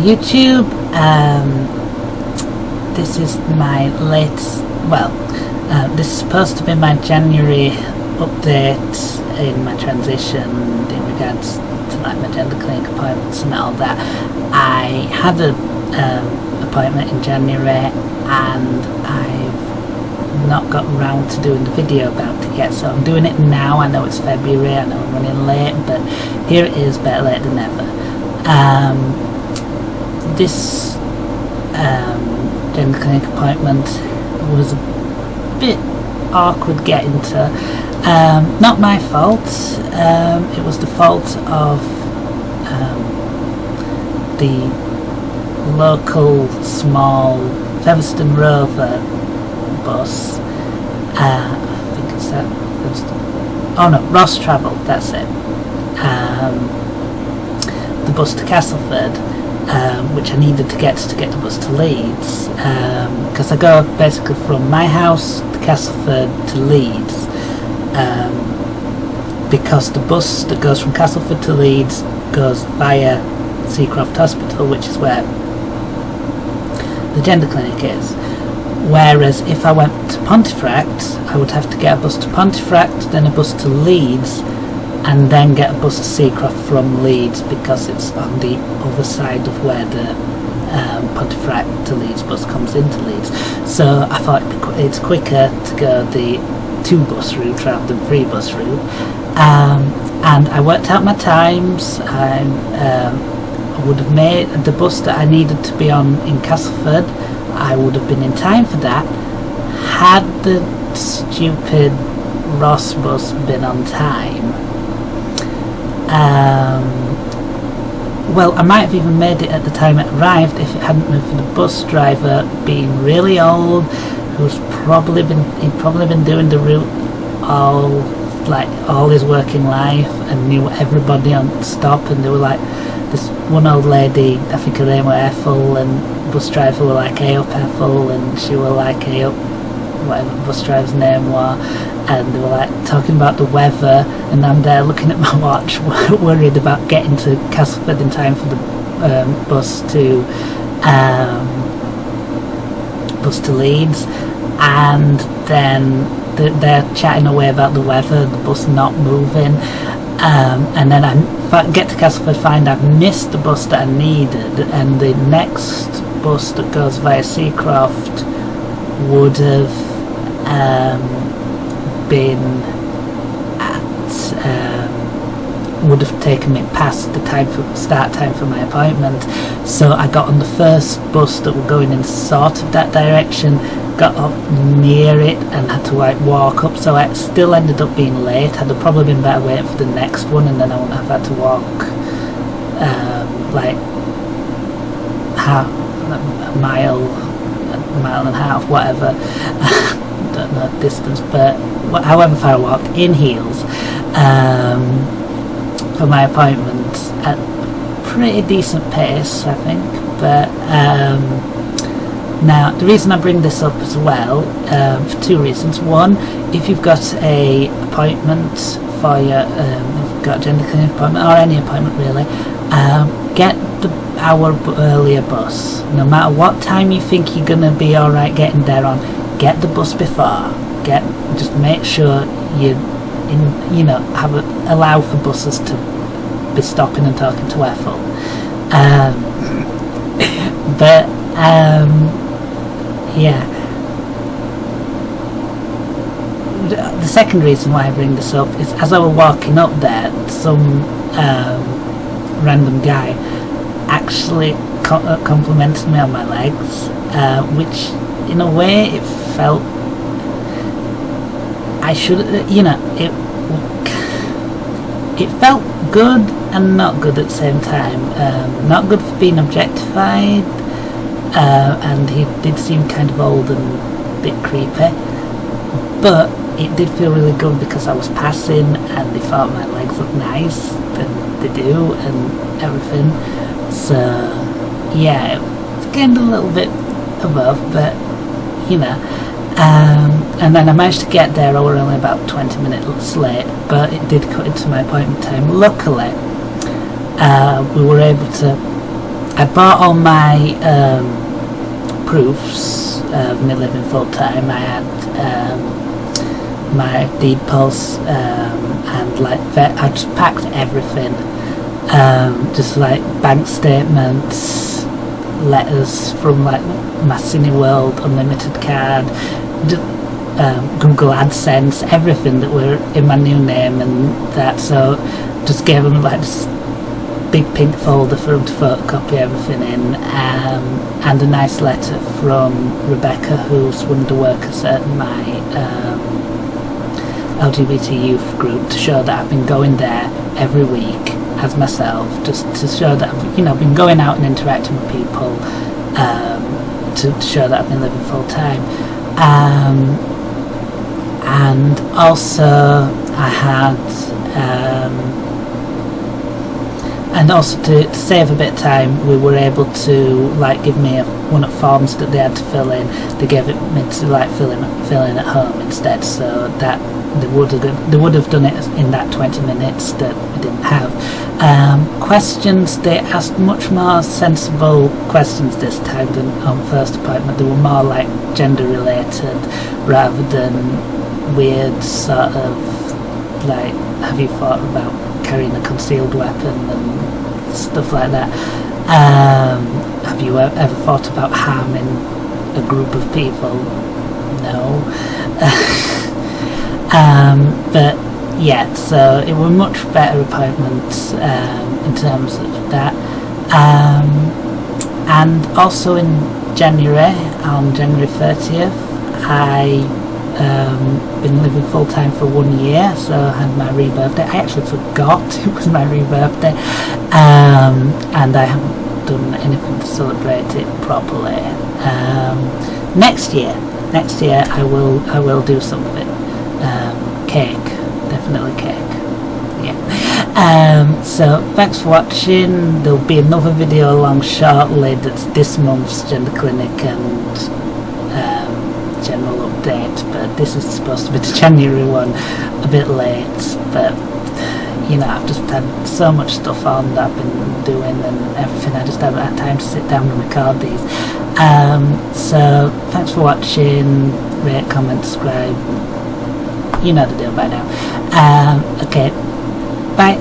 YouTube. This is my latest, this is supposed to be my January update in my transition in regards to like my gender clinic appointments and all that. I had an appointment in January and I've not got around to doing the video about it yet, so I'm doing it now. I know it's February, I know I'm running late, but here it is, better late than never. This gender clinic appointment was a bit awkward getting to. Not my fault, it was the fault of the local small Featherstone Rover bus. I think it's that. Oh no, Ross Travel, that's it. The bus to Castleford, which I needed to get the bus to Leeds, because I go basically from my house to Castleford to Leeds, because the bus that goes from Castleford to Leeds goes via Seacroft Hospital, which is where the gender clinic is. Whereas if I went to Pontefract, I would have to get a bus to Pontefract, then a bus to Leeds, and then get a bus to Seacroft from Leeds, because it's on the other side of where the Pontefract to Leeds bus comes into Leeds. So I thought it's quicker to go the 2-bus route rather than 3-bus route. And I worked out my times. I would have made the bus that I needed to be on in Castleford. I would have been in time for that had the stupid Ross bus been on time. Well, I might have even made it at the time it arrived if it hadn't been for the bus driver being really old, who's probably been doing the route all his working life and knew everybody on stop. And they were like, this one old lady, I think her name was Ethel, and bus driver were like, "Hey up Ethel," and she were like, "Hey up," whatever the bus driver's name was, and they were like talking about the weather, and I'm there looking at my watch worried about getting to Castleford in time for the bus to Leeds. And then they're chatting away about the weather, the bus not moving, and then I get to Castleford, find I've missed the bus that I needed, and the next bus that goes via Seacroft would have been would have taken me past the start time for my appointment. So I got on the first bus that were going in sort of that direction, got up near it and had to like walk up, so I still ended up being late. I'd have probably been better waiting for the next one, and then I wouldn't have had to walk like a mile and a half, whatever. Don't know the distance, but however far I walked in heels for my appointment at pretty decent pace, I think. But now the reason I bring this up as well, for 2 reasons. One, if you've got a appointment for your if you've got a gender clinic appointment or any appointment really, get the hour earlier bus. No matter what time you think you're gonna be alright getting there on, get the bus before. Just make sure allow for buses to be stopping and talking to Ethel. Yeah. The second reason why I bring this up is, as I was walking up there, some random guy actually complimented me on my legs, which in a way it felt I should, it felt good and not good at the same time. Not good for being objectified, and he did seem kind of old and a bit creepy, but it did feel really good because I was passing and they thought my legs looked nice, and they do, and everything. So yeah, it's getting a little bit above, but and then I managed to get there. I was only about 20 minutes late, but it did cut into my appointment time. Luckily, we were able to I bought all my proofs of me living full time. I had my deed polls and like I just packed everything, just like bank statements, letters from like my Cineworld Unlimited card, Google AdSense, everything that were in my new name and that. So just gave them like this big pink folder for them to photocopy everything in, and a nice letter from Rebecca, who's one of the workers at my LGBT youth group, to show that I've been going there every week as myself, just to show that I've, been going out and interacting with people, to show that I've been living full time. And also I had and also to save a bit of time, we were able to like give me one of the forms that they had to fill in. They gave it me to like fill in at home instead, so that they would have done it in that 20 minutes that we didn't have. Questions, they asked much more sensible questions this time than on first appointment. They were more like gender related rather than weird sort of like, have you thought about carrying a concealed weapon and stuff like that. Have you ever thought about harming a group of people? No. But yeah, so it were much better appointments in terms of that. And also in January, on January 30th, I been living full time for 1 year, so I had my rebirthday. I actually forgot it was my rebirthday, and I haven't done anything to celebrate it properly. Next year I will do something. Cake, definitely cake. Yeah. So thanks for watching. There'll be another video along shortly that's this month's gender clinic and general update, but this is supposed to be the January one, a bit late, but I've just had so much stuff on that I've been doing and everything. I just haven't had time to sit down and record these. So thanks for watching. Rate, comment, subscribe. You know the deal by now. Okay, bye.